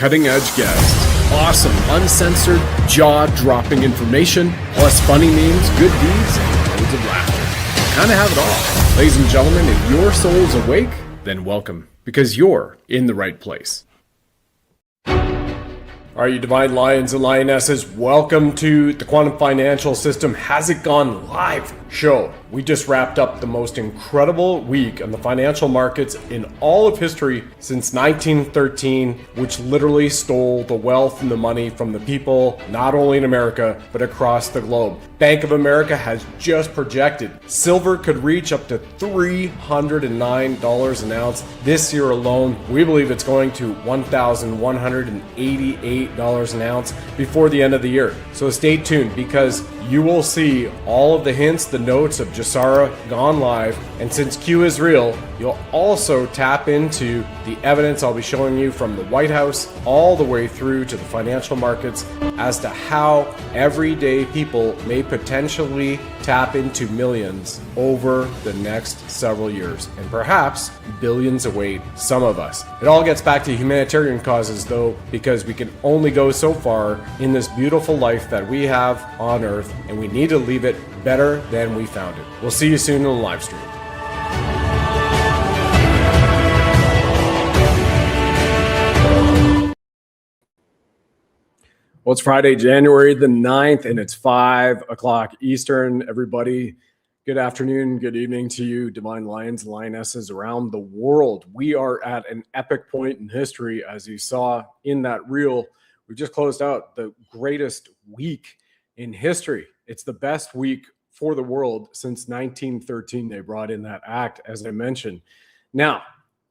cutting edge guests, awesome, uncensored, jaw-dropping information, plus funny memes, good deeds, and loads of laughter. Kind of have it all. Ladies and gentlemen, if your soul's awake, then welcome, because you're in the right place. All right, you divine lions and lionesses, welcome to the Quantum Financial System Has It Gone Live show. We just wrapped up the most incredible week on the financial markets in all of history since 1913, which literally stole the wealth and the money from the people, not only in America, but across the globe. Bank of America has just projected silver could reach up to $309 an ounce this year alone. We believe it's going to $1,188 an ounce before the end of the year. So stay tuned, because you will see all of the hints, the notes of Jasara gone live. And since Q is real, you'll also tap into the evidence I'll be showing you from the White House all the way through to the financial markets as to how everyday people may potentially tap into millions over the next several years, and perhaps billions await some of us. It all gets back to humanitarian causes though, because we can only go so far in this beautiful life that we have on Earth, and we need to leave it better than we found it. We'll see you soon in the live stream. Well, it's Friday, January the 9th, and it's 5 o'clock Eastern. Everybody, good afternoon, good evening to you, divine lions and lionesses around the world. We are at an epic point in history, as you saw in that reel. We just closed out the greatest week in history. It's the best week for the world since 1913. They brought in that act, as I mentioned. Now,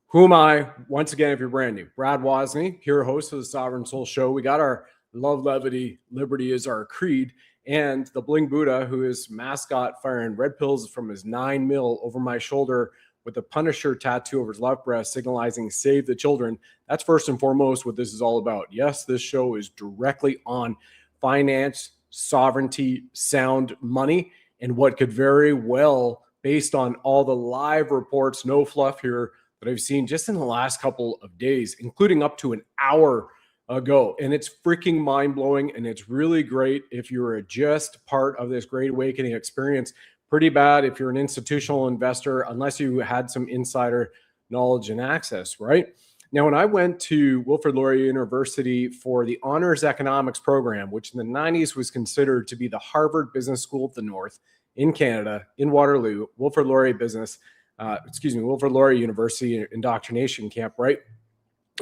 who am I? Once again, if you're brand new, Brad Wozny, here, host of the Sovereign Soul Show. We got our love, levity, liberty is our creed, and the Bling Buddha, who is mascot, firing red pills from his 9mm over my shoulder with a Punisher tattoo over his left breast, signalizing save the children. That's first and foremost what this is all about. Yes, this show is directly on finance, sovereignty, sound money, and what could very well, based on all the live reports, no fluff here, that I've seen just in the last couple of days, including up to an hour ago. And it's freaking mind-blowing, and it's really great if you're just part of this great awakening experience. Pretty bad if you're an institutional investor, unless you had some insider knowledge and access, right? Now, when I went to Wilfrid Laurier University for the Honors Economics program, which in the 90s was considered to be the Harvard Business School of the North in Canada, in Waterloo, Wilfrid Laurier University indoctrination camp, right?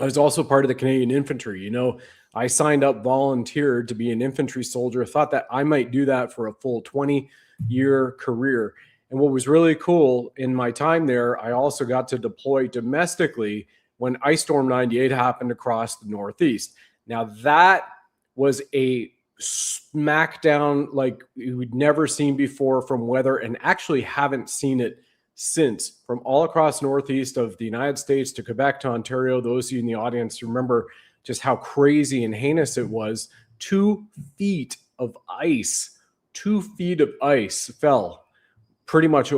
I was also part of the Canadian Infantry. You know, I signed up, volunteered to be an infantry soldier, thought that I might do that for a full 20-year career. And what was really cool in my time there, I also got to deploy domestically when Ice Storm 98 happened across the Northeast. Now, that was a smackdown like we'd never seen before from weather, and actually haven't seen it since. From all across northeast of the United States to Quebec to Ontario, those of you in the audience remember just how crazy and heinous it was. 2 feet of ice fell pretty much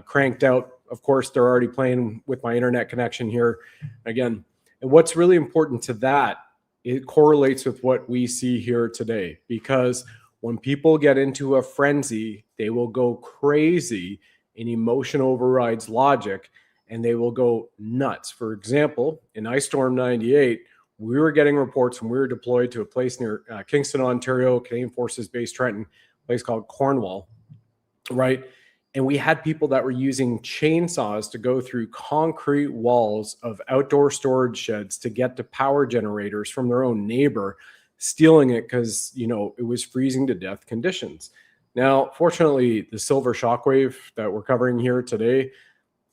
cranked out. Of course, they're already playing with my internet connection here again. And what's really important to that, it correlates with what we see here today, because when people get into a frenzy, they will go crazy, and emotion overrides logic, and they will go nuts. For example, in Ice Storm 98, we were getting reports when we were deployed to a place near Kingston, Ontario, Canadian Forces Base Trenton, a place called Cornwall, right? And we had people that were using chainsaws to go through concrete walls of outdoor storage sheds to get to power generators from their own neighbor, stealing it because, you know, it was freezing to death conditions. Now, fortunately, the silver shockwave that we're covering here today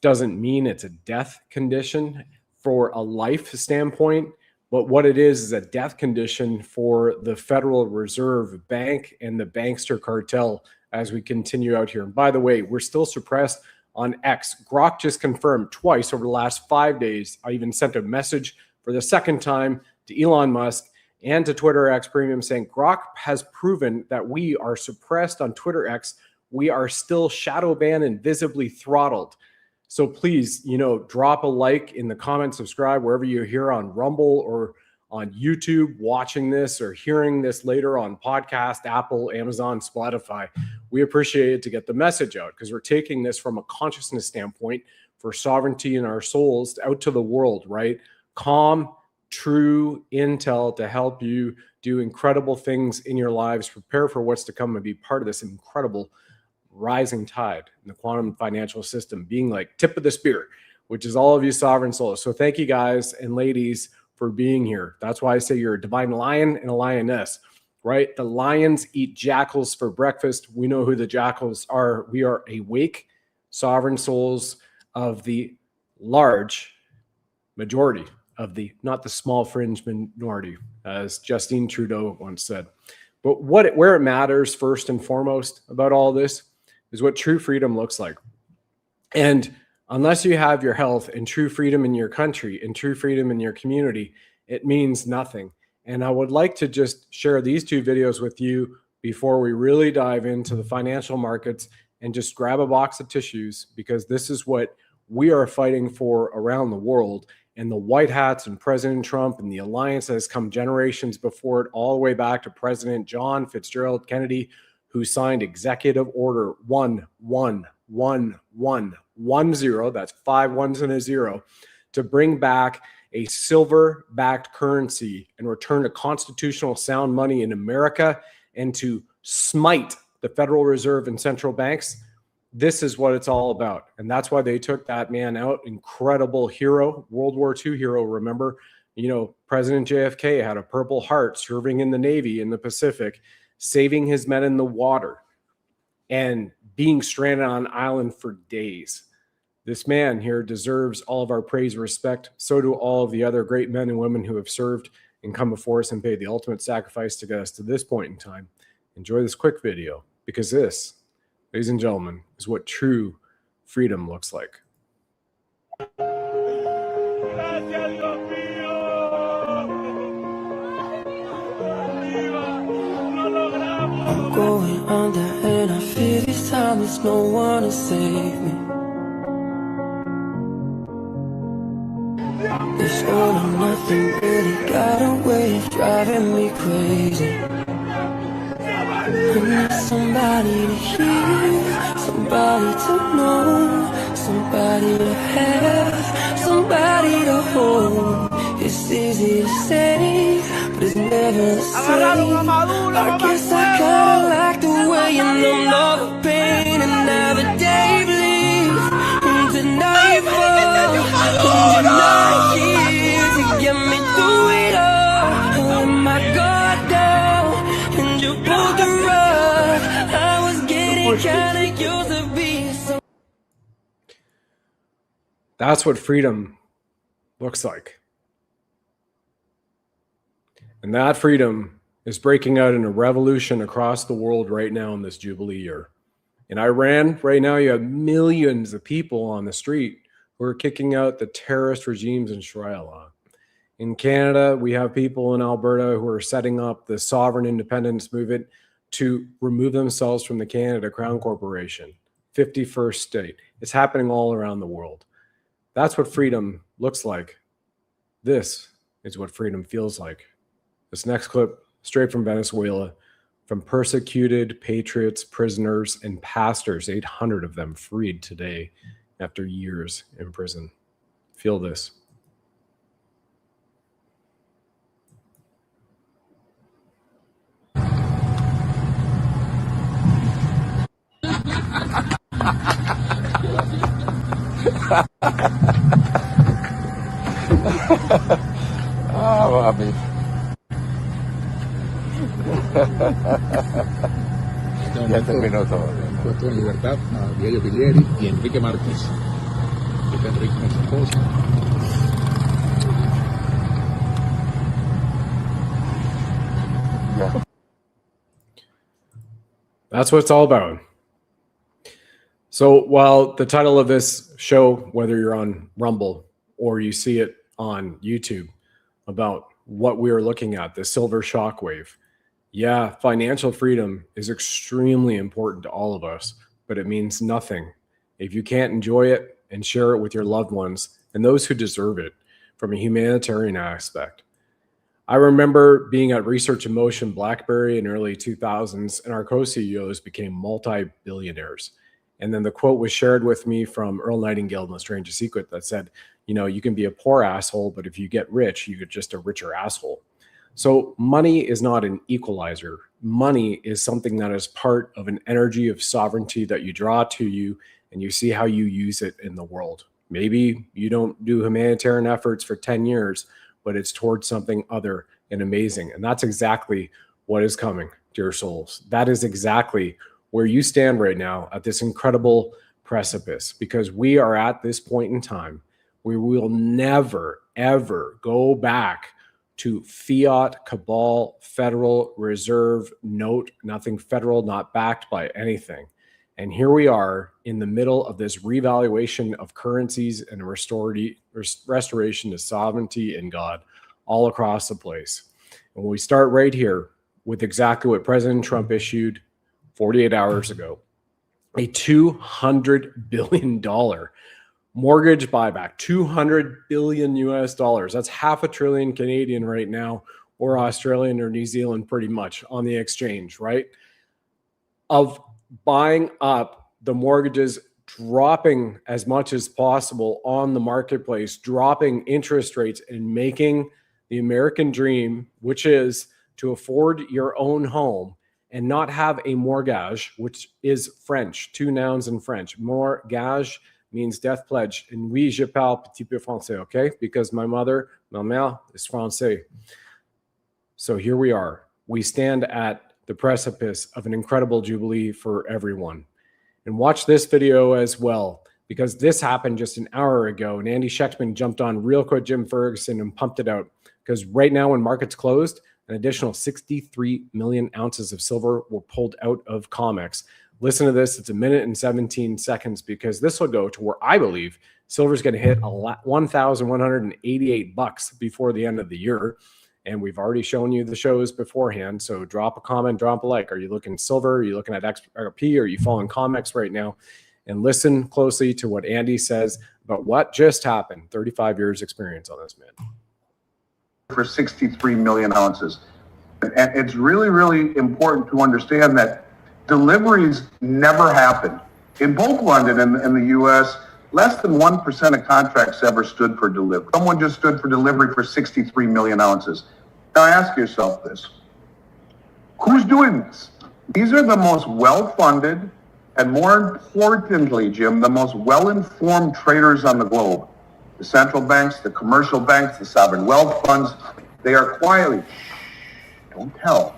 doesn't mean it's a death condition for a life standpoint, but what it is a death condition for the Federal Reserve Bank and the bankster cartel as we continue out here. And by the way, we're still suppressed on X. Grok just confirmed twice over the last 5 days. I even sent a message for the second time to Elon Musk and to Twitter X Premium saying Grok has proven that we are suppressed on Twitter X. We are still shadow banned and visibly throttled. So please, drop a like in the comments, subscribe wherever you're here on Rumble or on YouTube, watching this or hearing this later on podcast, Apple, Amazon, Spotify. We appreciate it to get the message out, because we're taking this from a consciousness standpoint for sovereignty in our souls out to the world, right? Calm, true intel to help you do incredible things in your lives, prepare for what's to come, and be part of this incredible rising tide in the quantum financial system, being like tip of the spear, which is all of you sovereign souls. So thank you guys and ladies for being here. That's why I say you're a divine lion and a lioness, right? The lions eat jackals for breakfast. We know who the jackals are. We are awake sovereign souls of the large majority of the, not the small fringe minority, as Justine Trudeau once said. But where it matters first and foremost about all this is what true freedom looks like. And unless you have your health and true freedom in your country and true freedom in your community, it means nothing. And I would like to just share these two videos with you before we really dive into the financial markets, and just grab a box of tissues, because this is what we are fighting for around the world. And the white hats and President Trump and the alliance that has come generations before it, all the way back to President John Fitzgerald Kennedy, who signed Executive Order 11110, that's 5 ones and a 0, to bring back a silver-backed currency and return to constitutional sound money in America, and to smite the Federal Reserve and central banks. This is what it's all about. And that's why they took that man out. Incredible hero, World War II hero. Remember, President JFK had a Purple Heart, serving in the Navy in the Pacific, saving his men in the water and being stranded on an island for days. This man here deserves all of our praise and respect. So do all of the other great men and women who have served and come before us and paid the ultimate sacrifice to get us to this point in time. Enjoy this quick video, because this, ladies and gentlemen, is what true freedom looks like. I'm going under and I feel this time there's no one to save me. This all or nothing really got a way of driving me crazy. I need somebody to hear, somebody to know, somebody to have, somebody to hold. It's easy to say, but it's never the same. I guess I kinda like the way you numb all the pain, and now the day bleeds into nightfall, and you're not here to get me through it all. I let my guard down, and you pulled the rug. I was getting kinda used to being so. That's what freedom looks like. And that freedom is breaking out in a revolution across the world right now in this Jubilee year. In Iran, right now, you have millions of people on the street who are kicking out the terrorist regimes in Sharia law. In Canada, we have people in Alberta who are setting up the sovereign independence movement to remove themselves from the Canada Crown Corporation, 51st state. It's happening all around the world. That's what freedom looks like. This is what freedom feels like. This next clip, straight from Venezuela, from persecuted patriots, prisoners, and pastors, 800 of them freed today after years in prison. Feel this. Ah, papi. Ya terminó todo. Puesto en libertad a Diego Pilieri y Enrique Márquez. Está Enrique con su esposa. Yeah. That's what it's all about. So while the title of this show, whether you're on Rumble or you see it on YouTube, about what we are looking at, the silver shockwave, yeah, financial freedom is extremely important to all of us, but it means nothing if you can't enjoy it and share it with your loved ones and those who deserve it from a humanitarian aspect. I remember being at Research in Motion BlackBerry in early 2000s, and our co-CEOs became multi-billionaires. And then the quote was shared with me from Earl Nightingale in The Strangest Secret that said, you know, you can be a poor asshole, but if you get rich, you get just a richer asshole. So money is not an equalizer. Money is something that is part of an energy of sovereignty that you draw to you, and you see how you use it in the world. Maybe you don't do humanitarian efforts for 10 years, but it's towards something other and amazing. And that's exactly what is coming, dear souls. That is exactly where you stand right now at this incredible precipice, because we are at this point in time where we will never, ever go back to fiat, cabal, Federal Reserve note, nothing federal, not backed by anything. And here we are in the middle of this revaluation of currencies and a restoration to sovereignty in God all across the place. And we start right here with exactly what President Trump issued 48 hours ago, a $200 billion mortgage buyback, 200 billion US dollars. That's half a trillion Canadian right now, or Australian or New Zealand pretty much on the exchange, right? Of buying up the mortgages, dropping as much as possible on the marketplace, dropping interest rates, and making the American dream, which is to afford your own home and not have a mortgage, which is French, two nouns in French. Mortgage means death pledge. And oui, je parle petit peu français, okay? Because my mother, ma mère, is français. So here we are. We stand at the precipice of an incredible jubilee for everyone. And watch this video as well, because this happened just an hour ago, and Andy Schechtman jumped on real quick Jim Ferguson and pumped it out, because right now when markets closed, an additional 63 million ounces of silver were pulled out of COMEX. Listen to this. It's 1 minute and 17 seconds, because this will go to where I believe silver is going to hit $1,188 before the end of the year. And we've already shown you the shows beforehand. So drop a comment, drop a like. Are you looking silver? Are you looking at XRP? Are you following COMEX right now? And listen closely to what Andy says about what just happened. 35 years experience on this man. For 63 million ounces. And it's really, really important to understand that deliveries never happen. In both London and the US, less than 1% of contracts ever stood for delivery. Someone just stood for delivery for 63 million ounces. Now ask yourself this. Who's doing this? These are the most well-funded and, more importantly, Jim, the most well-informed traders on the globe. The central banks, the commercial banks, the sovereign wealth funds, they are quietly, don't tell,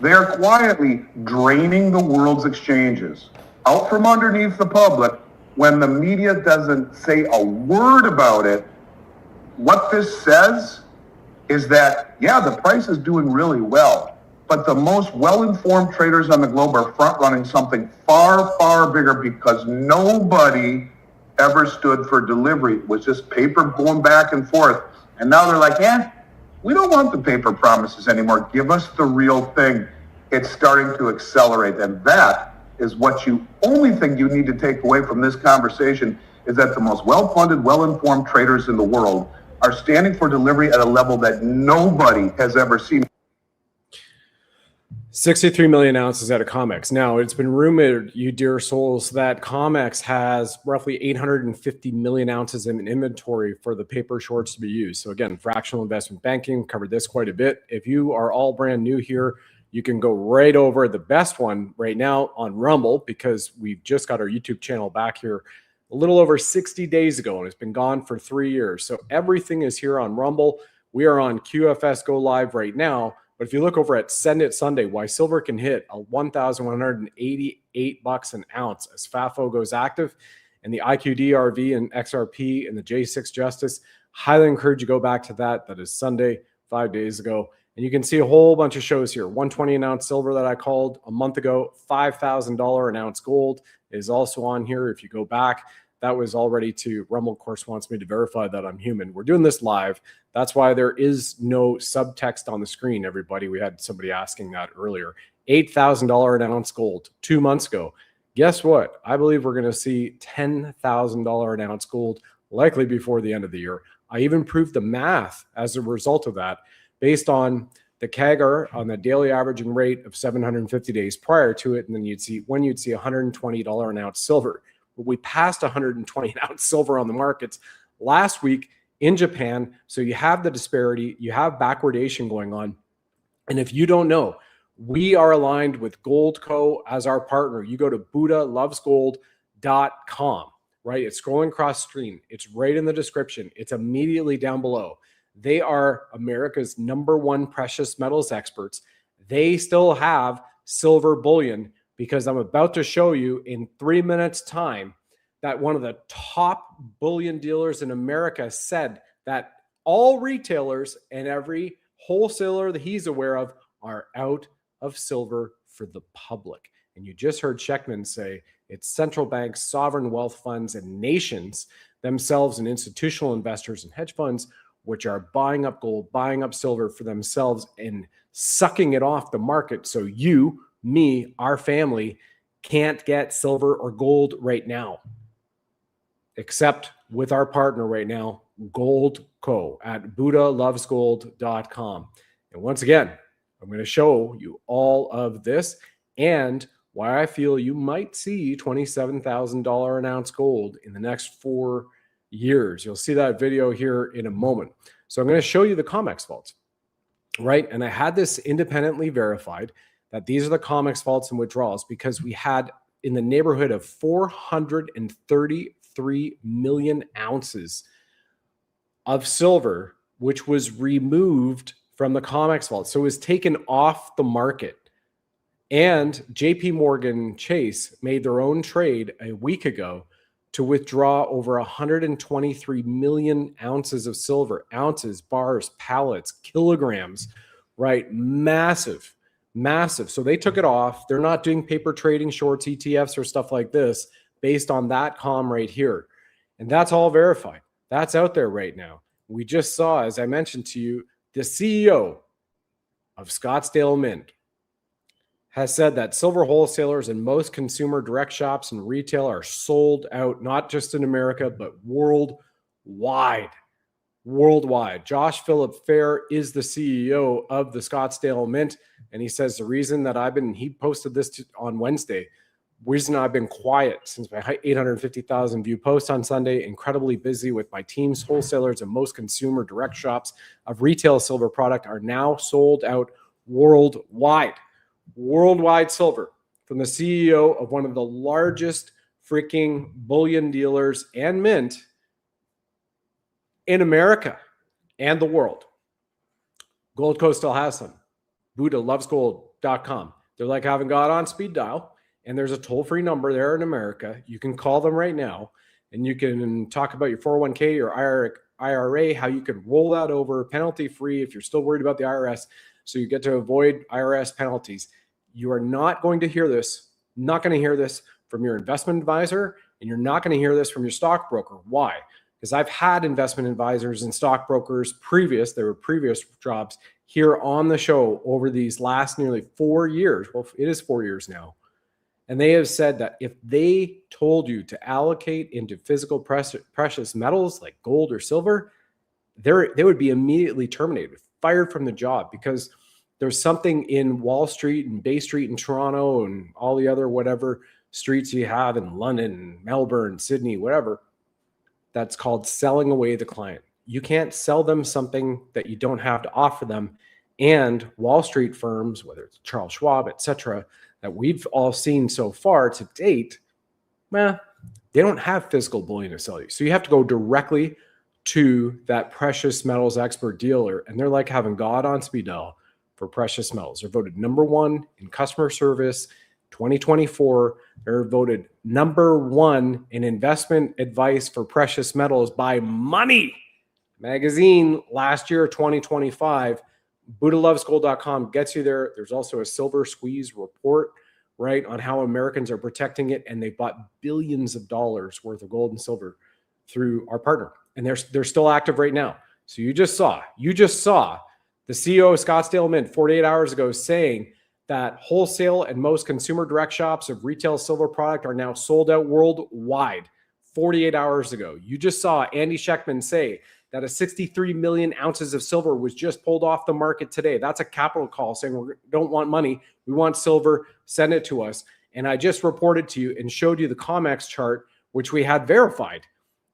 they are quietly draining the world's exchanges out from underneath the public. When the media doesn't say a word about it, what this says is that, yeah, the price is doing really well, but the most well-informed traders on the globe are front-running something far, far bigger, because nobody ever stood for delivery. It was just paper going back and forth. And now they're like, we don't want the paper promises anymore. Give us the real thing. It's starting to accelerate. And that is what only thing you need to take away from this conversation, is that the most well-funded, well-informed traders in the world are standing for delivery at a level that nobody has ever seen. 63 million ounces out of COMEX. Now, it's been rumored, you dear souls, that COMEX has roughly 850 million ounces in inventory for the paper shorts to be used. So again, fractional investment banking, covered this quite a bit. If you are all brand new here, you can go right over the best one right now on Rumble, because we've just got our YouTube channel back here a little over 60 days ago, and it's been gone for 3 years. So everything is here on Rumble. We are on QFS Go Live right now. But if you look over at Send It Sunday, why silver can hit a $1,188 an ounce as FAFO goes active, and the IQDRV and XRP and the J6 Justice, highly encourage you to go back to that. That is Sunday, 5 days ago. And you can see a whole bunch of shows here. 120 an ounce silver that I called a month ago, $5,000 an ounce gold is also on here. If you go back, that was already to Rumble, of course, wants me to verify that I'm human. We're doing this live. That's why there is no subtext on the screen, everybody. We had somebody asking that earlier. $8,000 an ounce gold 2 months ago. guess what? I believe we're going to see $10,000 an ounce gold, likely before the end of the year. I even proved the math as a result of that, based on the CAGR on the daily averaging rate of 750 days prior to it, and then you'd see $120 an ounce silver. But we passed 120 an ounce silver on the markets last week in Japan. So you have the disparity, you have backwardation going on. And if you don't know, we are aligned with Goldco as our partner. You go to buddhalovesgold.com, right? It's scrolling across screen. It's right in the description. It's immediately down below. They are America's #1 precious metals experts. They still have silver bullion, because I'm about to show you in 3 minutes time that one of the top bullion dealers in America said that all retailers and every wholesaler that he's aware of are out of silver for the public. And you just heard Sheckman say it's central banks, sovereign wealth funds, and nations themselves, and institutional investors and hedge funds, which are buying up gold, buying up silver for themselves and sucking it off the market. So you, me, our family can't get silver or gold right now, except with our partner right now, Goldco, at buddhalovesgold.com. And once again, I'm going to show you all of this and why I feel you might see $27,000 an ounce gold in the next 4 years. You'll see that video here in a moment. So I'm going to show you the COMEX vaults, right? And I had this independently verified that these are the COMEX vaults and withdrawals, because we had in the neighborhood of 433 million ounces of silver, which was removed from the COMEX vault. So it was taken off the market. And JP Morgan Chase made their own trade a week ago to withdraw over 123 million ounces of silver, ounces, bars, pallets, kilograms, right? Massive, massive. So they took it off. They're not doing paper trading, shorts, ETFs, or stuff like this based on that com right here. And that's all verified. That's out there right now. We just saw, as I mentioned to you, the CEO of Scottsdale Mint has said that silver wholesalers and most consumer direct shops and retail are sold out, not just in America, but worldwide. Worldwide. Josh Philip Fair is the CEO of the Scottsdale Mint, and he says the reason that he posted this on Wednesday, reason I've been quiet since my 850,000 view post on Sunday, incredibly busy with my teams, wholesalers, and most consumer direct shops of retail silver product are now sold out worldwide. Worldwide silver from the CEO of one of the largest freaking bullion dealers and mint in America and the world. Goldco still has some. buddhalovesgold.com. They're like having God on speed dial, and there's a toll-free number there in America. You can call them right now, and you can talk about your 401k, your IRA, how you could roll that over penalty-free if you're still worried about the IRS, so you get to avoid IRS penalties. You are not going to hear this, not going to hear this from your investment advisor, and you're not going to hear this from your stockbroker. Why? Because I've had investment advisors and stockbrokers there were previous jobs here on the show over these last nearly 4 years. Well, it is 4 years now. And they have said that if they told you to allocate into physical precious metals like gold or silver, they would be immediately terminated, fired from the job, because there's something in Wall Street and Bay Street in Toronto and all the other whatever streets you have in London, Melbourne, Sydney, whatever, that's called selling away the client. You can't sell them something that you don't have to offer them. And Wall Street firms, whether it's Charles Schwab, etc., that we've all seen so far to date, they don't have physical bullion to sell you. So you have to go directly to that precious metals expert dealer, and they're like having God on speed dial for precious metals. They're voted #1 in customer service 2024. They're voted #1 in investment advice for precious metals by Money Magazine last year, 2025. buddhalovesgold.com gets you there. There's also a silver squeeze report, right, on how Americans are protecting it, and they bought billions of dollars worth of gold and silver through our partner, and they're still active right now. So you just saw the CEO of Scottsdale Mint 48 hours ago saying that wholesale and most consumer direct shops of retail silver product are now sold out worldwide 48 hours ago. You just saw Andy Scheckman say that a 63 million ounces of silver was just pulled off the market today. That's a capital call saying we don't want money. We want silver. Send it to us. And I just reported to you and showed you the COMEX chart, which we had verified,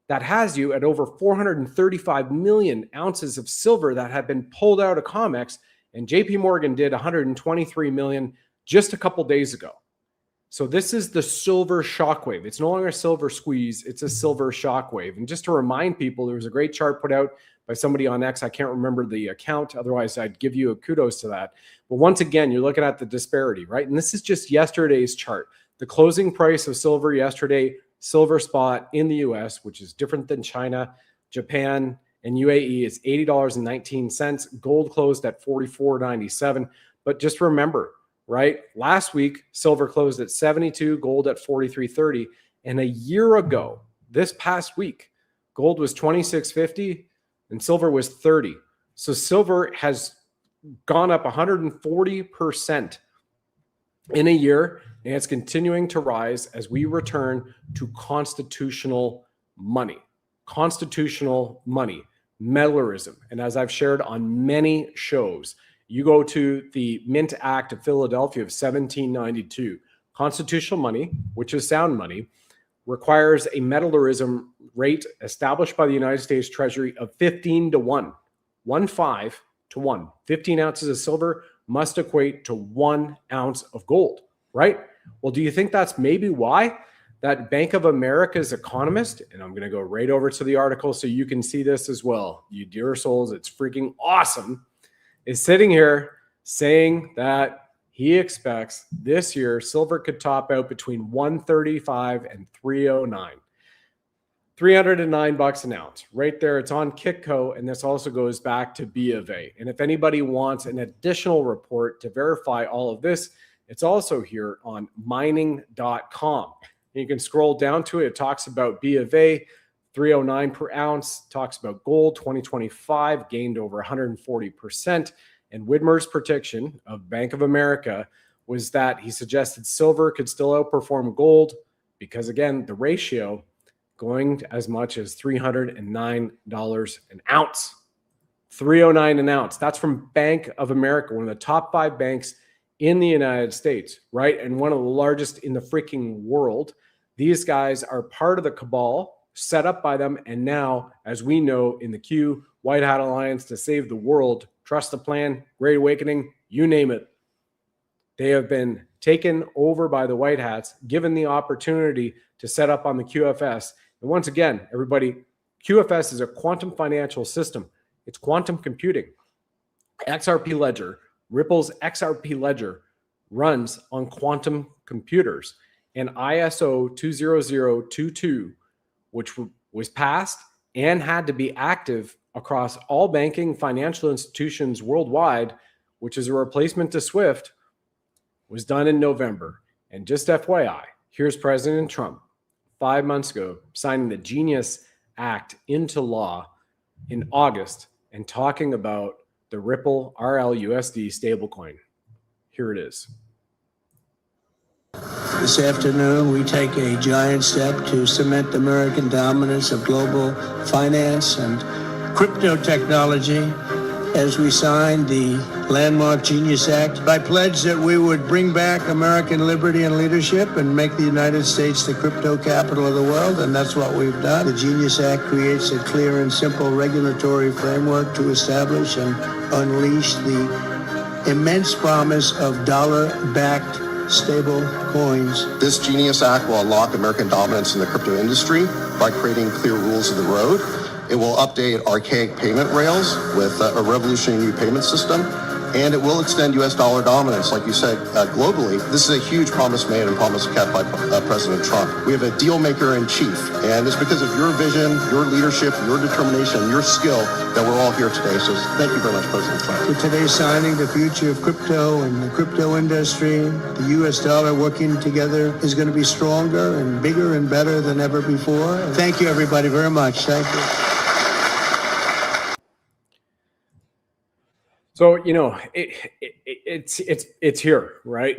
that has you at over 435 million ounces of silver that had been pulled out of COMEX. And JP Morgan did 123 million just a couple days ago. So this is the silver shockwave. It's no longer a silver squeeze. It's a silver shockwave. And just to remind people, there was a great chart put out by somebody on X. I can't remember the account. Otherwise, I'd give you a kudos to that. But once again, you're looking at the disparity, right? And this is just yesterday's chart. The closing price of silver yesterday, silver spot in the US, which is different than China, Japan, and UAE, is $80.19. Gold closed at $44.97. But just remember, right? Last week, silver closed at 72, gold at 43.30. And a year ago, this past week, gold was 26.50 and silver was 30. So silver has gone up 140% in a year, and it's continuing to rise as we return to constitutional money. Constitutional money. Metallism. And as I've shared on many shows, you go to the Mint Act of Philadelphia of 1792. Constitutional money, which is sound money, requires a metallism rate established by the United States Treasury of 15 to 1. 1-5 to 1. 15 ounces of silver must equate to 1 ounce of gold, right? Well, do you think that's maybe why that Bank of America's economist, and I'm going to go right over to the article so you can see this as well, you dear souls, it's freaking awesome, is sitting here saying that he expects this year silver could top out between 135 and 309. $309 an ounce. Right there, it's on Kitco, and this also goes back to B of A. And if anybody wants an additional report to verify all of this, it's also here on mining.com. You can scroll down to it. It talks about B of A, 309 per ounce, talks about gold 2025 gained over 140%. And Widmer's prediction of Bank of America was that he suggested silver could still outperform gold because, again, the ratio going as much as $309 an ounce. $309 an ounce. That's from Bank of America, one of the top 5 banks in the United States, right? And one of the largest in the freaking world. These guys are part of the cabal set up by them. And now, as we know in the Q, White Hat Alliance to save the world, trust the plan, Great Awakening, you name it. They have been taken over by the White Hats, given the opportunity to set up on the QFS. And once again, everybody, QFS is a quantum financial system. It's quantum computing. XRP Ledger, Ripple's XRP Ledger, runs on quantum computers. And ISO 20022, which was passed and had to be active across all banking financial institutions worldwide, which is a replacement to SWIFT, was done in November. And just FYI, here's President Trump 5 months ago signing the Genius Act into law in August and talking about the Ripple RLUSD stablecoin. Here it is. This afternoon, we take a giant step to cement American dominance of global finance and crypto technology as we sign the landmark Genius Act. I pledge that we would bring back American liberty and leadership and make the United States the crypto capital of the world, and that's what we've done. The Genius Act creates a clear and simple regulatory framework to establish and unleash the immense promise of dollar-backed stable coins. This Genius Act will unlock American dominance in the crypto industry by creating clear rules of the road. It will update archaic payment rails with a revolutionary new payment system, and it will extend U.S. dollar dominance, like you said, globally. This is a huge promise made and promise kept by President Trump. We have a deal maker in chief, and it's because of your vision, your leadership, your determination, your skill that we're all here today. So thank you very much, President Trump. With today's signing, the future of crypto and the crypto industry, the U.S. dollar working together is going to be stronger and bigger and better than ever before. Thank you, everybody, very much. Thank you. So, it's here, right?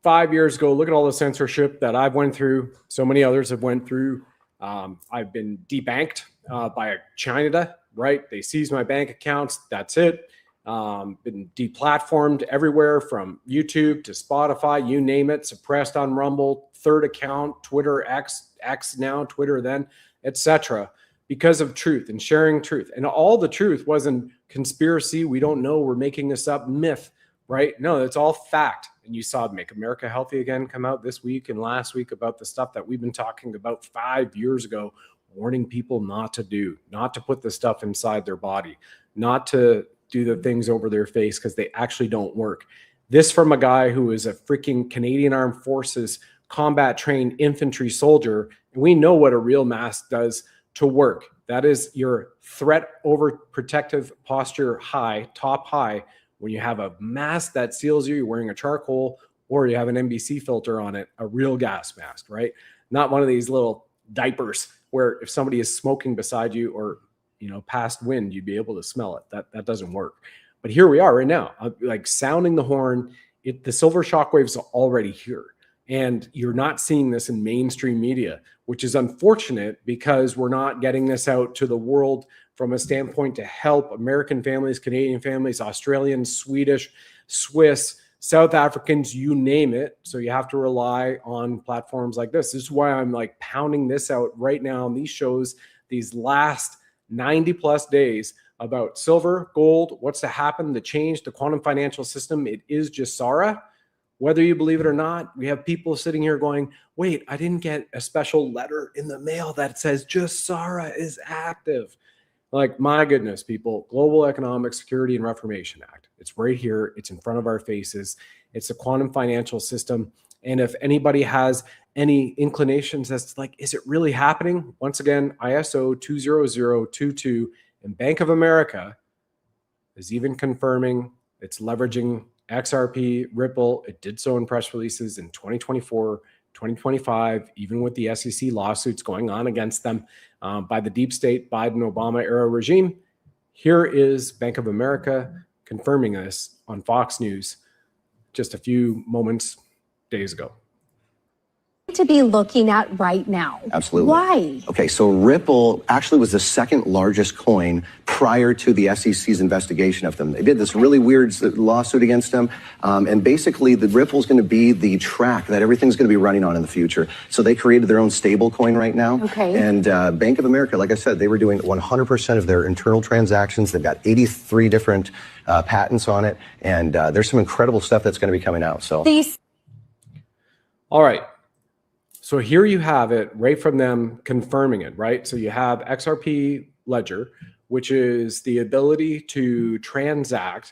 5 years ago, look at all the censorship that I've went through. So many others have went through. I've been debanked by China, right? They seized my bank accounts. That's it. Been deplatformed everywhere from YouTube to Spotify, you name it, suppressed on Rumble, third account, Twitter, X now, Twitter then, etc. because of truth and sharing truth. And all the truth wasn't conspiracy. We don't know. We're making this up, myth, right? No, it's all fact. And you saw Make America Healthy Again come out this week and last week about the stuff that we've been talking about 5 years ago, warning people not to do, not to put the stuff inside their body, not to do the things over their face because they actually don't work. This from a guy who is a freaking Canadian Armed Forces combat trained infantry soldier. And we know what a real mask does to work. That is your threat over protective posture high, top high. When you have a mask that seals you, you're wearing a charcoal or you have an NBC filter on it, a real gas mask, right? Not one of these little diapers where if somebody is smoking beside you or past wind, you'd be able to smell it. That doesn't work. But here we are right now, like sounding the horn. The silver shockwave is already here. And you're not seeing this in mainstream media, which is unfortunate because we're not getting this out to the world from a standpoint to help American families, Canadian families, Australians, Swedish, Swiss, South Africans, you name it. So you have to rely on platforms like this. This is why I'm like pounding this out right now on these shows, these last 90 plus days about silver, gold, what's to happen, the change, the quantum financial system. It is just Sarah. Whether you believe it or not, we have people sitting here going, wait, I didn't get a special letter in the mail that says just Sarah is active. Like, my goodness, people, Global Economic Security and Reformation Act. It's right here. It's in front of our faces. It's the quantum financial system. And if anybody has any inclinations as to like, is it really happening? Once again, ISO 20022 and Bank of America is even confirming it's leveraging XRP, Ripple. It did so in press releases in 2024, 2025, even with the SEC lawsuits going on against them by the deep state Biden-Obama era regime. Here is Bank of America confirming this on Fox News just a few days ago. To be looking at right now. Absolutely. Why? Okay, so Ripple actually was the second largest coin prior to the SEC's investigation of them. They did this really weird lawsuit against them, and basically the Ripple's going to be the track that everything's going to be running on in the future. So they created their own stable coin right now. Okay. And Bank of America, like I said, they were doing 100% of their internal transactions. They've got 83 different patents on it, and there's some incredible stuff that's going to be coming out. So. All right. So here you have it right from them confirming it, right? So you have XRP Ledger, which is the ability to transact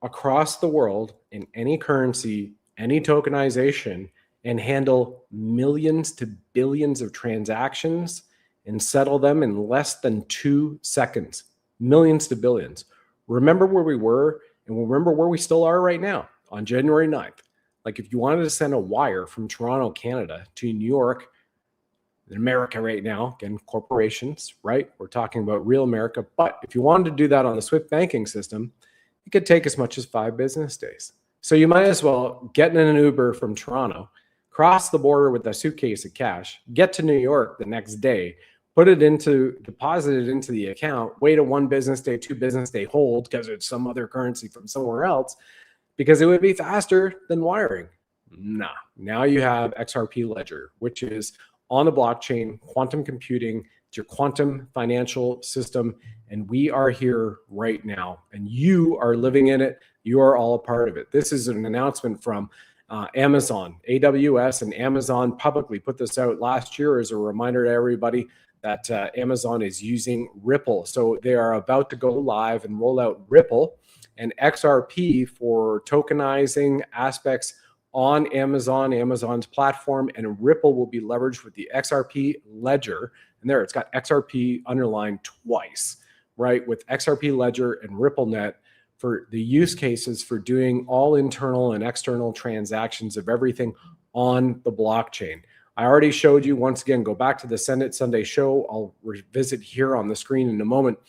across the world in any currency, any tokenization, and handle millions to billions of transactions and settle them in less than 2 seconds. Millions to billions. Remember where we were and remember where we still are right now on January 9th. Like if you wanted to send a wire from Toronto, Canada to New York, in America right now, again, corporations, right? We're talking about real America. But if you wanted to do that on the SWIFT banking system, it could take as much as 5 business days. So you might as well get in an Uber from Toronto, cross the border with a suitcase of cash, get to New York the next day, deposit it into the account, wait a 1 business day, 2 business day hold because it's some other currency from somewhere else, because it would be faster than wiring. Nah, now you have XRP Ledger, which is on the blockchain, quantum computing, it's your quantum financial system, and we are here right now, and you are living in it. You are all a part of it. This is an announcement from Amazon. AWS and Amazon publicly put this out last year as a reminder to everybody that Amazon is using Ripple. So they are about to go live and roll out Ripple and XRP for tokenizing aspects on Amazon's platform, and Ripple will be leveraged with the XRP Ledger. And there, it's got XRP underlined twice, right? With XRP Ledger and RippleNet for the use cases for doing all internal and external transactions of everything on the blockchain. I already showed you, once again, go back to the Send It Sunday show. I'll revisit here on the screen in a moment,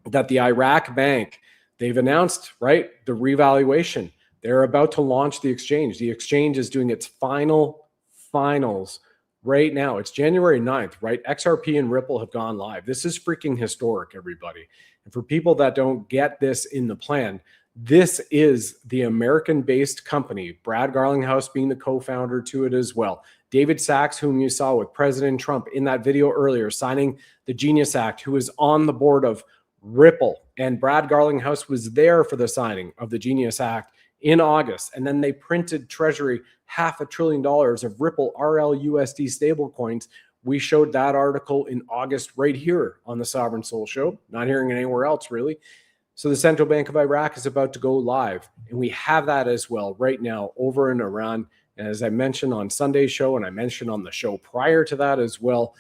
that the Iraq bank they've announced, right, the revaluation. They're about to launch the exchange. The exchange is doing its finals right now. It's January 9th, right? XRP and Ripple have gone live. This is freaking historic, everybody. And for people that don't get this in the plan, this is the American-based company, Brad Garlinghouse being the co-founder to it as well. David Sachs, whom you saw with President Trump in that video earlier, signing the Genius Act, who is on the board of Ripple. And Brad Garlinghouse was there for the signing of the Genius Act in August. And then they printed Treasury $500 billion of Ripple RLUSD stablecoins. We showed that article in August right here on the Sovereign Soul Show. Not hearing it anywhere else, really. So the Central Bank of Iraq is about to go live. And we have that as well right now over in Iran. And as I mentioned on Sunday's show, and I mentioned on the show prior to that as well,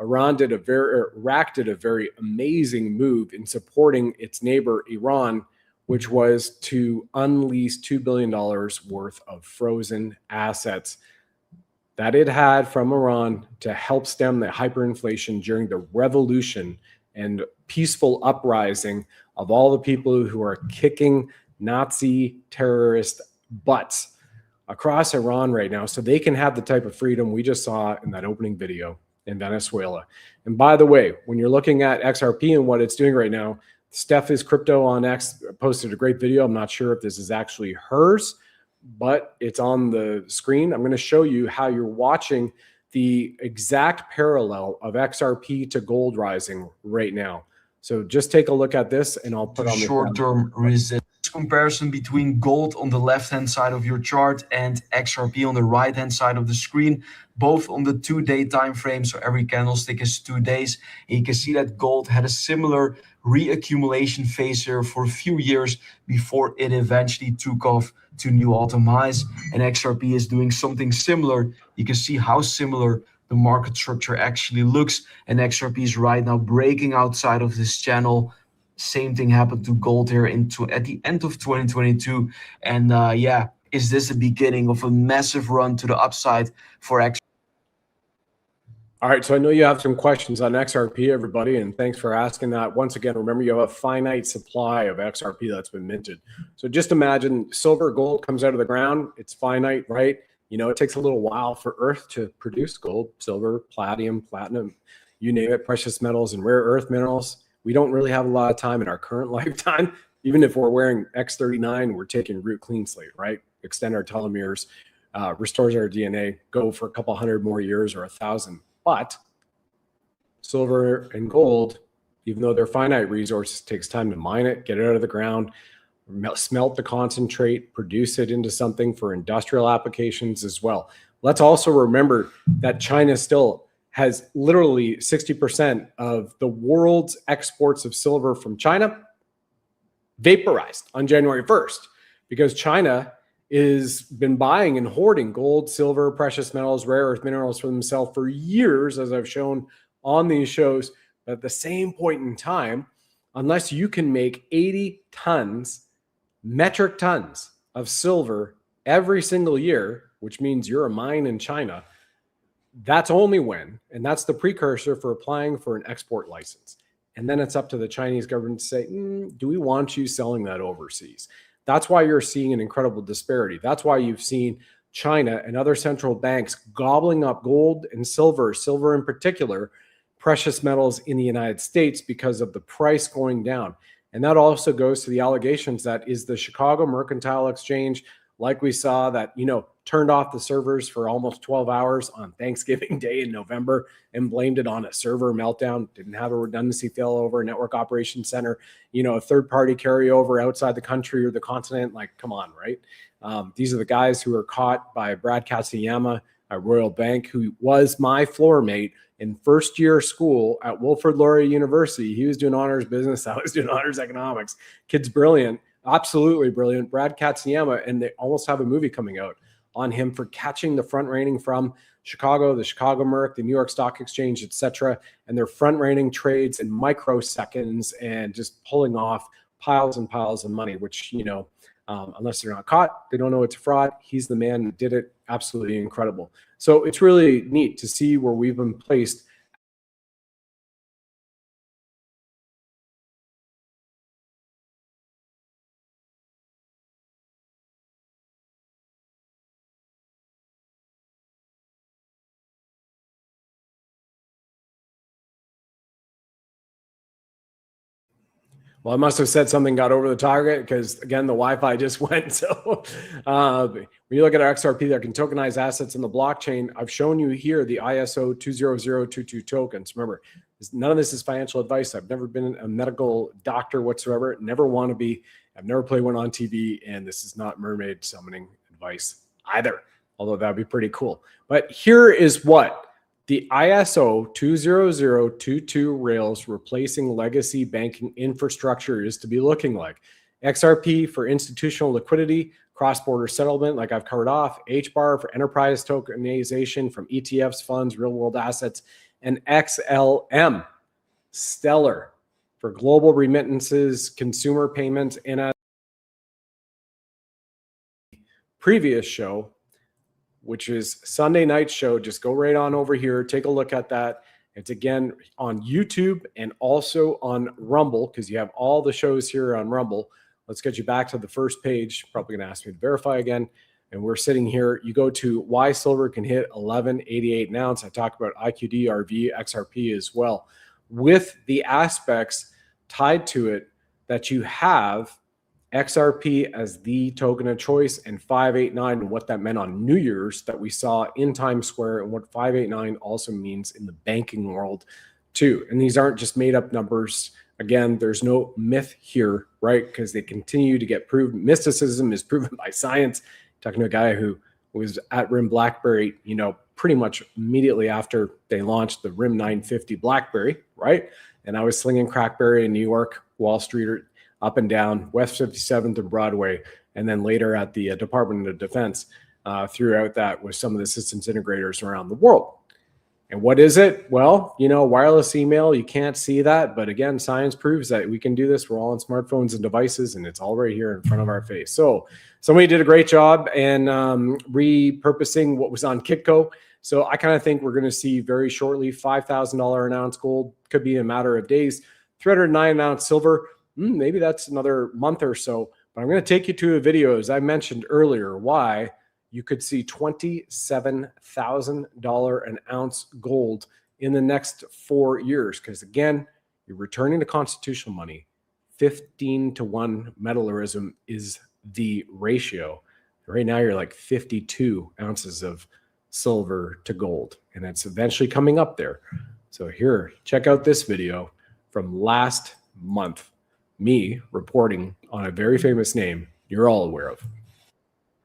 Iraq did a very amazing move in supporting its neighbor Iran, which was to unleash $2 billion worth of frozen assets that it had from Iran to help stem the hyperinflation during the revolution and peaceful uprising of all the people who are kicking Nazi terrorist butts across Iran right now, so they can have the type of freedom we just saw in that opening video in Venezuela. And by the way, when you're looking at XRP and what it's doing right now, Steph is Crypto on X posted a great video. I'm not sure if this is actually hers, but it's on the screen. I'm going to show you how you're watching the exact parallel of XRP to gold rising right now. So just take a look at this and I'll put on the short-term resistance comparison between gold on the left-hand side of your chart and XRP on the right-hand side of the screen, both on the 2-day time frame. So every candlestick is 2 days. And you can see that gold had a similar reaccumulation phase here for a few years before it eventually took off to new all-time highs. And XRP is doing something similar. You can see how similar the market structure actually looks. And XRP is right now breaking outside of this channel. Same thing happened to gold here at the end of 2022. And yeah, is this the beginning of a massive run to the upside for XRP? All right, so I know you have some questions on XRP, everybody, and thanks for asking that. Once again, remember you have a finite supply of XRP that's been minted. So just imagine silver, gold comes out of the ground. It's finite, right? You know, it takes a little while for Earth to produce gold, silver, platinum, you name it, precious metals and rare earth minerals. We don't really have a lot of time in our current lifetime. Even if we're wearing X39, we're taking root clean slate, right? Extend our telomeres, restores our DNA, go for a couple hundred more years or 1,000. But silver and gold, even though they're finite resources, takes time to mine it, get it out of the ground, smelt the concentrate, produce it into something for industrial applications as well. Let's also remember that China still has literally 60% of the world's exports of silver from China vaporized on January 1st because China has been buying and hoarding gold, silver, precious metals, rare earth minerals for themselves for years, as I've shown on these shows. But at the same point in time, unless you can make 80 metric tons of silver every single year, which means you're a mine in China, that's only when, and that's the precursor for applying for an export license. And then it's up to the Chinese government to say, do we want you selling that overseas? That's why you're seeing an incredible disparity. That's why you've seen China and other central banks gobbling up gold and silver in particular, precious metals in the United States because of the price going down. And that also goes to the allegations that is the Chicago Mercantile Exchange, like we saw that, you know, turned off the servers for almost 12 hours on Thanksgiving Day in November and blamed it on a server meltdown, didn't have a redundancy failover, network operations center, you know, a third-party carryover outside the country or the continent. Like, come on, right? These are the guys who were caught by Brad Katsuyama at Royal Bank, who was my floor mate in first-year school at Wilfrid Laurier University. He was doing honors business. I was doing honors economics. Kid's brilliant, absolutely brilliant. Brad Katsuyama, and they almost have a movie coming out on him for catching the front reining from Chicago, the Chicago Merc, the New York Stock Exchange, etc. And they're front reining trades in microseconds and just pulling off piles and piles of money, which, you know, unless they're not caught, they don't know it's a fraud. He's the man who did it. Absolutely incredible. So it's really neat to see where we've been placed Well, I must have said something got over the target because, again, the Wi-Fi just went. So when you look at our XRP that can tokenize assets in the blockchain, I've shown you here the ISO 20022 tokens. Remember, none of this is financial advice. I've never been a medical doctor whatsoever, never want to be. I've never played one on TV, and this is not mermaid summoning advice either, although that would be pretty cool. But here is what the ISO 20022 rails replacing legacy banking infrastructure is to be looking like. XRP for institutional liquidity, cross-border settlement, like I've covered off, HBAR for enterprise tokenization from ETFs, funds, real-world assets, and XLM, Stellar, for global remittances, consumer payments, and a previous show, which is Sunday night show. Just go right on over here. Take a look at that. It's again on YouTube and also on Rumble, because you have all the shows here on Rumble. Let's get you back to the first page. Probably going to ask me to verify again. And we're sitting here. You go to why silver can hit 11.88 an ounce. I talk about IQD, RV, XRP as well, with the aspects tied to it that you have XRP as the token of choice, and 589 and what that meant on New Year's that we saw in Times Square, and what 589 also means in the banking world too. And these aren't just made up numbers. Again, there's no myth here, right? Because they continue to get proven. Mysticism is proven by science. Talking to a guy who was at RIM BlackBerry, you know, pretty much immediately after they launched the RIM 950 BlackBerry, right? And I was slinging crackberry in New York, Wall Street, up and down West 57th and Broadway, and then later at the Department of Defense throughout that with some of the systems integrators around the world. And what is it? Well, you know, wireless email, you can't see that. But again, science proves that we can do this. We're all on smartphones and devices, and it's all right here in front of our face. So somebody did a great job and repurposing what was on Kitco. So I kind of think we're going to see very shortly $5,000 an ounce gold. Could be a matter of days. 309 an ounce silver. Maybe that's another month or so. But I'm going to take you to a video, as I mentioned earlier, why you could see $27,000 an ounce gold in the next 4 years. Because again, you're returning to constitutional money. 15-to-1 metallism is the ratio. Right now, you're like 52 ounces of silver to gold, and it's eventually coming up there. So here, check out this video from last month. Me reporting on a very famous name you're all aware of.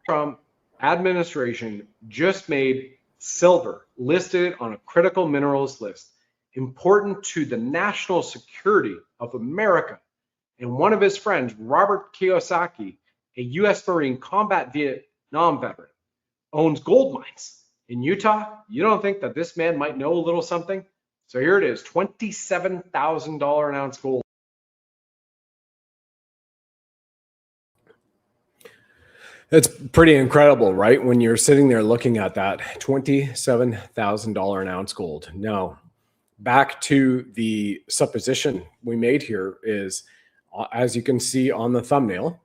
Trump administration just made silver listed on a critical minerals list, important to the national security of America. And one of his friends, Robert Kiyosaki, a U.S. Marine combat Vietnam veteran, owns gold mines in Utah. You don't think that this man might know a little something? So here it is, $27,000 an ounce gold. It's pretty incredible, right? When you're sitting there looking at that, $27,000 an ounce gold. Now, back to the supposition we made here is, as you can see on the thumbnail,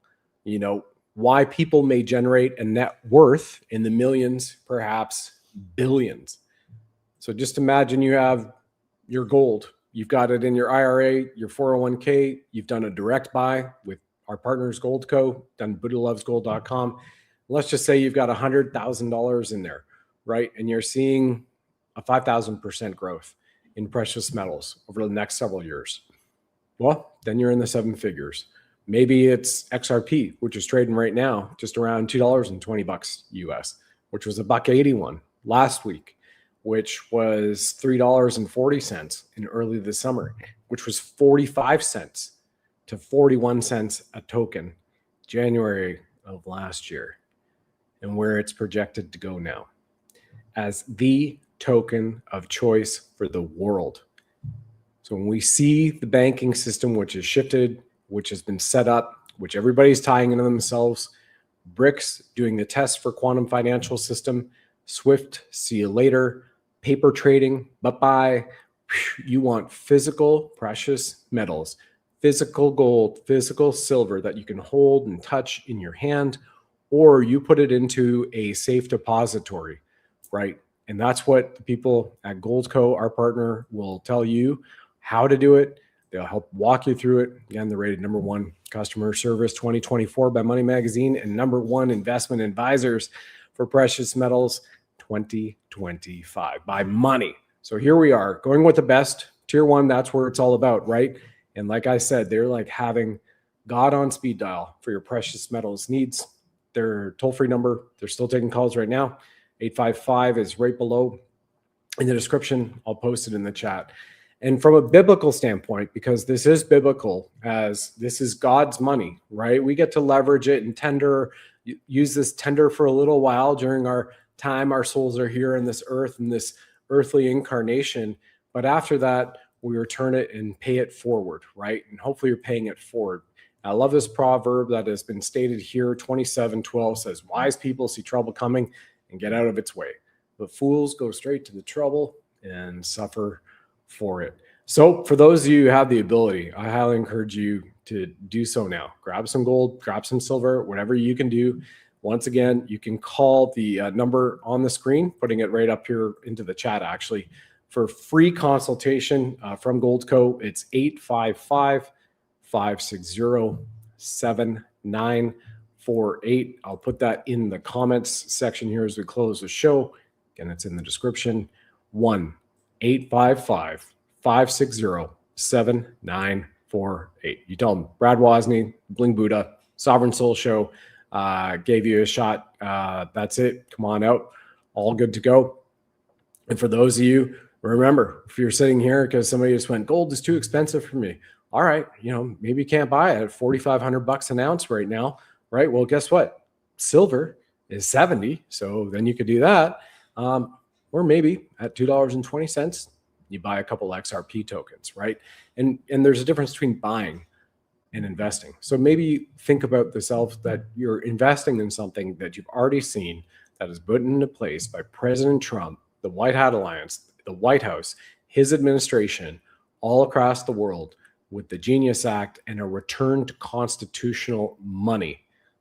you know, why people may generate a net worth in the millions, perhaps billions. So just imagine you have your gold. You've got it in your IRA, your 401k. You've done a direct buy with our partners, Goldco, done BuddhaLovesGold.com. Let's just say you've got $100,000 in there, right? And you're seeing a 5,000% growth in precious metals over the next several years. Well, then you're in the seven figures. Maybe it's XRP, which is trading right now just around $2.20 US, which was $1.81 last week, which was $3.40 in early this summer, which was 45 cents to 41 cents a token January of last year, and where it's projected to go now as the token of choice for the world. So when we see the banking system, which is shifted, which has been set up, which everybody's tying into themselves, BRICS doing the test for quantum financial system, SWIFT, see you later, paper trading, bye-bye. You want physical precious metals, physical gold, physical silver that you can hold and touch in your hand, or you put it into a safe depository, right? And that's what the people at Goldco, our partner, will tell you how to do it. They'll help walk you through it. Again, they're rated #1 customer service 2024 by Money Magazine and #1 investment advisors for precious metals 2025 by Money. So here we are going with the best. Tier 1, that's where it's all about, right? And like I said, they're like having God on speed dial for your precious metals needs. Their toll-free number, they're still taking calls right now. 855 is right below in the description. I'll post it in the chat. And from a biblical standpoint, because this is biblical, as this is God's money, right? We get to leverage it and use this tender for a little while during our time. Our souls are here in this earth, in this earthly incarnation. But after that, we return it and pay it forward, right? And hopefully you're paying it forward. I love this proverb that has been stated here. 27:12 says, wise people see trouble coming and get out of its way, but fools go straight to the trouble and suffer for it. So for those of you who have the ability, I highly encourage you to do so now. Grab some gold, grab some silver, whatever you can do. Once again, you can call the number on the screen, putting it right up here into the chat actually, for free consultation from Goldco. It's 855-560-7948. I'll put that in the comments section here as we close the show. Again, it's in the description. 1-855-560-7948. You tell them Brad Wozny, Bling Buddha, Sovereign Soul Show gave you a shot. That's it. Come on out. All good to go. And for those of you, remember, if you're sitting here because somebody just went, gold is too expensive for me. All right, maybe you can't buy it at $4,500 an ounce right now, right? Well, guess what? Silver is 70, so then you could do that. Or maybe at $2.20, you buy a couple XRP tokens, right? And there's a difference between buying and investing. So maybe think about yourself that you're investing in something that you've already seen that is put into place by President Trump, the White Hat Alliance, the White House, his administration, all across the world, with the Genius Act and a return to constitutional money.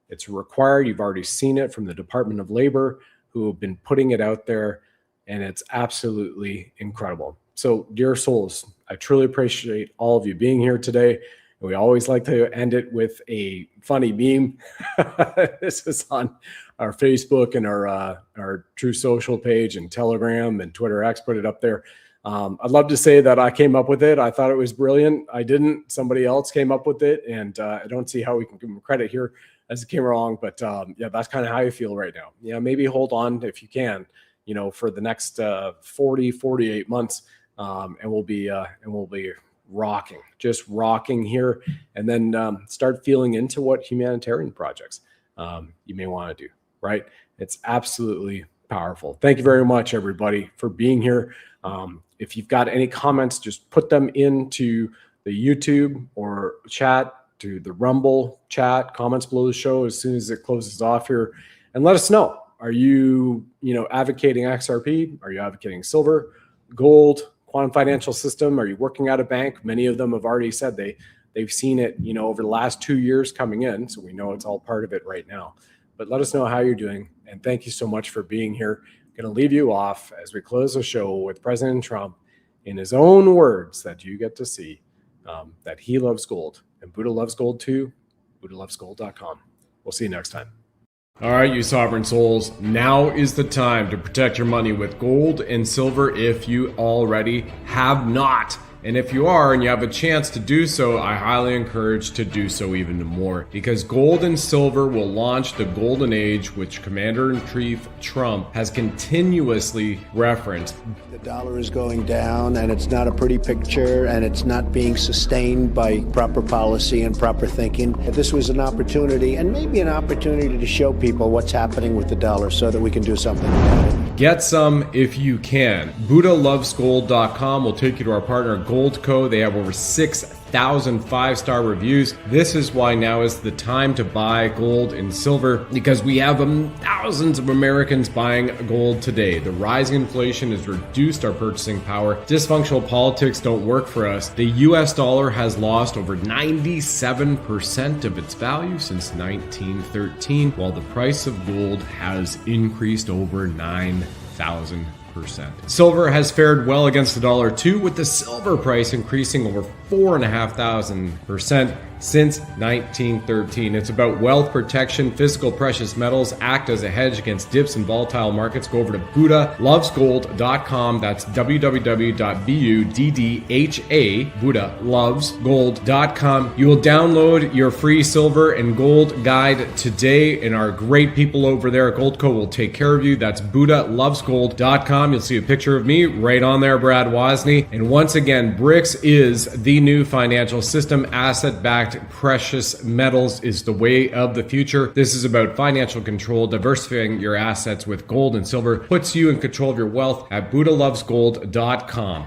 It's required. You've already seen it from the Department of Labor, who have been putting it out there, and it's absolutely incredible. So, dear souls, I truly appreciate all of you being here today. We always like to end it with a funny meme. This is on our Facebook and our True Social page and Telegram and Twitter X, put it up there. I'd love to say that I came up with it. I thought it was brilliant. I didn't. Somebody else came up with it, and I don't see how we can give them credit here as it came along. But yeah, that's kind of how I feel right now. Maybe hold on if you can, for the next 48 months, and we'll be rocking, just rocking here, and then start feeling into what humanitarian projects you may want to do, right? It's absolutely powerful. Thank you very much, everybody, for being here. If you've got any comments, just put them into the YouTube or chat, to the Rumble chat, comments below the show as soon as it closes off here, and let us know. Are you, advocating XRP? Are you advocating silver, gold, quantum financial system? Are you working at a bank? Many of them have already said they've seen it, over the last 2 years coming in. So we know it's all part of it right now. But let us know how you're doing. And thank you so much for being here. I'm going to leave you off as we close the show with President Trump in his own words that you get to see, that he loves gold and Buddha loves gold too. BuddhaLovesGold.com. We'll see you next time. All right, you sovereign souls, now is the time to protect your money with gold and silver if you already have not. And if you are and you have a chance to do so, I highly encourage to do so even more, because gold and silver will launch the golden age, which Commander-in-Chief Trump has continuously referenced. The dollar is going down, and it's not a pretty picture, and it's not being sustained by proper policy and proper thinking. This was an opportunity, and maybe an opportunity to show people what's happening with the dollar so that we can do something about it. Get some if you can. BuddhaLovesGold.com will take you to our partner Goldco. They have over 6,000 5-star reviews. This is why now is the time to buy gold and silver, because we have thousands of Americans buying gold today. The rising inflation has reduced our purchasing power. Dysfunctional politics don't work for us. The US dollar has lost over 97% of its value since 1913, while the price of gold has increased over 9,000%. Silver has fared well against the dollar too, with the silver price increasing over 4,500% since 1913. It's about wealth protection. Physical precious metals act as a hedge against dips in volatile markets. Go over to BuddhaLovesGold.com. That's www.BUDDHA, BuddhaLovesGold.com. You will download your free silver and gold guide today, and our great people over there at Goldco will take care of you. That's BuddhaLovesGold.com. You'll see a picture of me right on there, Brad Wozny. And once again, BRICS is the new financial system. Asset-backed precious metals is the way of the future. This is about financial control. Diversifying your assets with gold and silver puts you in control of your wealth at BuddhaLovesGold.com.